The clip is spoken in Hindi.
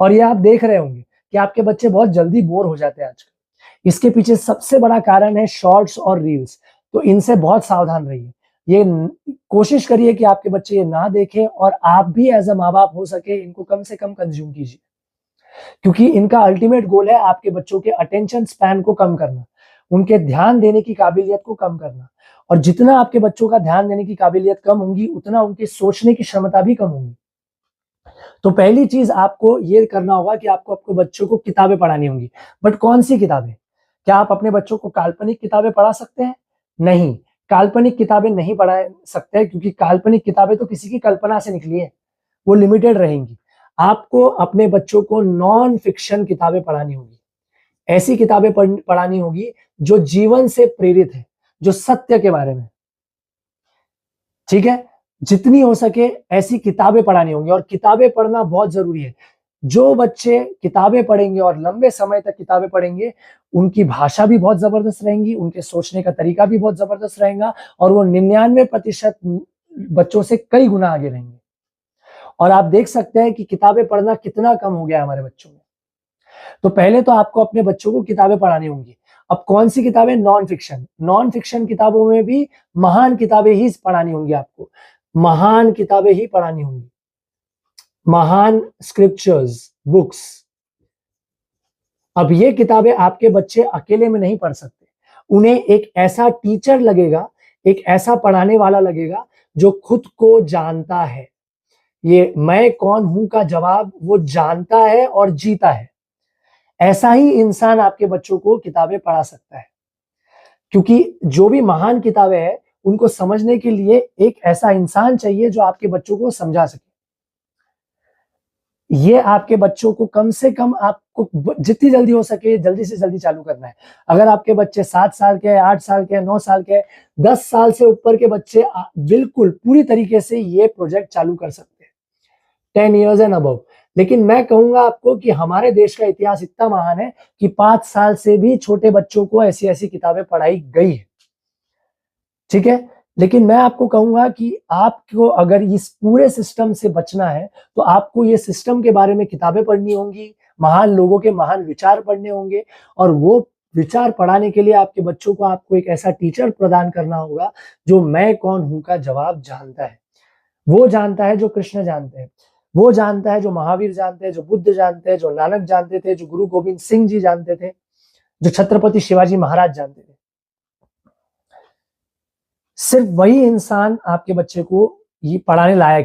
और ये आप देख रहे होंगे कि आपके बच्चे बहुत जल्दी बोर हो जाते हैं आजकल। इसके पीछे सबसे बड़ा कारण है शॉर्ट्स और रील्स। तो इनसे बहुत सावधान रहिए। ये कोशिश करिए कि आपके बच्चे ये ना देखें, और आप भी एज अ माँ बाप हो सके इनको कम से कम कंज्यूम कीजिए, क्योंकि इनका अल्टीमेट गोल है आपके बच्चों के अटेंशन स्पैन को कम करना, उनके ध्यान देने की काबिलियत को कम करना। और जितना आपके बच्चों का ध्यान देने की काबिलियत कम होगी, उतना उनकी सोचने की क्षमता भी कम होगी। तो पहली चीज आपको ये करना होगा कि आपको आपके बच्चों को किताबें पढ़ानी होंगी। बट कौन सी किताबें? क्या आप अपने बच्चों को काल्पनिक किताबें पढ़ा सकते हैं? नहीं, काल्पनिक किताबें नहीं पढ़ा सकते, क्योंकि काल्पनिक किताबें तो किसी की कल्पना से निकली है, वो लिमिटेड रहेंगी। आपको अपने बच्चों को नॉन फिक्शन किताबें पढ़ानी होगी। ऐसी किताबें पढ़ानी होगी जो जीवन से प्रेरित है, जो सत्य के बारे में। ठीक है, जितनी हो सके ऐसी किताबें पढ़ानी होंगी, और किताबें पढ़ना बहुत जरूरी है। जो बच्चे किताबें पढ़ेंगे और लंबे समय तक किताबें पढ़ेंगे, उनकी भाषा भी बहुत जबरदस्त रहेंगी, उनके सोचने का तरीका भी बहुत जबरदस्त रहेगा, और वो 99% बच्चों से कई गुना आगे रहेंगे। और आप देख सकते हैं कि किताबें पढ़ना कितना कम हो गया हमारे बच्चों में। तो पहले तो आपको अपने बच्चों को किताबें पढ़ानी होंगी। अब कौन सी किताबें? Non fiction. नॉन फिक्शन किताबों में भी महान किताबें ही पढ़ानी होंगी आपको, महान किताबें ही पढ़ानी होंगी, महान स्क्रिप्चर्स, बुक्स। अब ये किताबें आपके बच्चे अकेले में नहीं पढ़ सकते, उन्हें एक ऐसा टीचर लगेगा, एक ऐसा पढ़ाने वाला लगेगा जो खुद को जानता है। ये मैं कौन हूं का जवाब वो जानता है और जीता है। ऐसा ही इंसान आपके बच्चों को किताबें पढ़ा सकता है, क्योंकि जो भी महान किताबें हैं उनको समझने के लिए एक ऐसा इंसान चाहिए जो आपके बच्चों को समझा सके। ये आपके बच्चों को कम से कम आपको जितनी जल्दी हो सके जल्दी से जल्दी चालू करना है। अगर आपके बच्चे 7 साल के, 8 साल के, 9 साल के, 10 साल से ऊपर के बच्चे बिल्कुल पूरी तरीके से ये प्रोजेक्ट चालू कर सकते हैं, 10 ईयर्स एंड अबव। लेकिन मैं कहूंगा आपको कि हमारे देश का इतिहास इतना महान है कि 5 साल से भी छोटे बच्चों को ऐसी ऐसी किताबें पढ़ाई गई है। ठीक है, लेकिन मैं आपको कहूंगा कि आपको अगर इस पूरे सिस्टम से बचना है तो आपको ये सिस्टम के बारे में किताबें पढ़नी होंगी, महान लोगों के महान विचार पढ़ने होंगे, और वो विचार पढ़ाने के लिए आपके बच्चों को आपको एक ऐसा टीचर प्रदान करना होगा जो मैं कौन हूं का जवाब जानता है। वो जानता है जो कृष्ण जानते हैं, वो जानता है जो महावीर जानते हैं, जो बुद्ध जानते हैं, जो नानक जानते थे, जो गुरु गोविंद सिंह जी जानते थे, जो छत्रपति शिवाजी महाराज जानते थे। सिर्फ वही इंसान आपके बच्चे को ये पढ़ाने लायक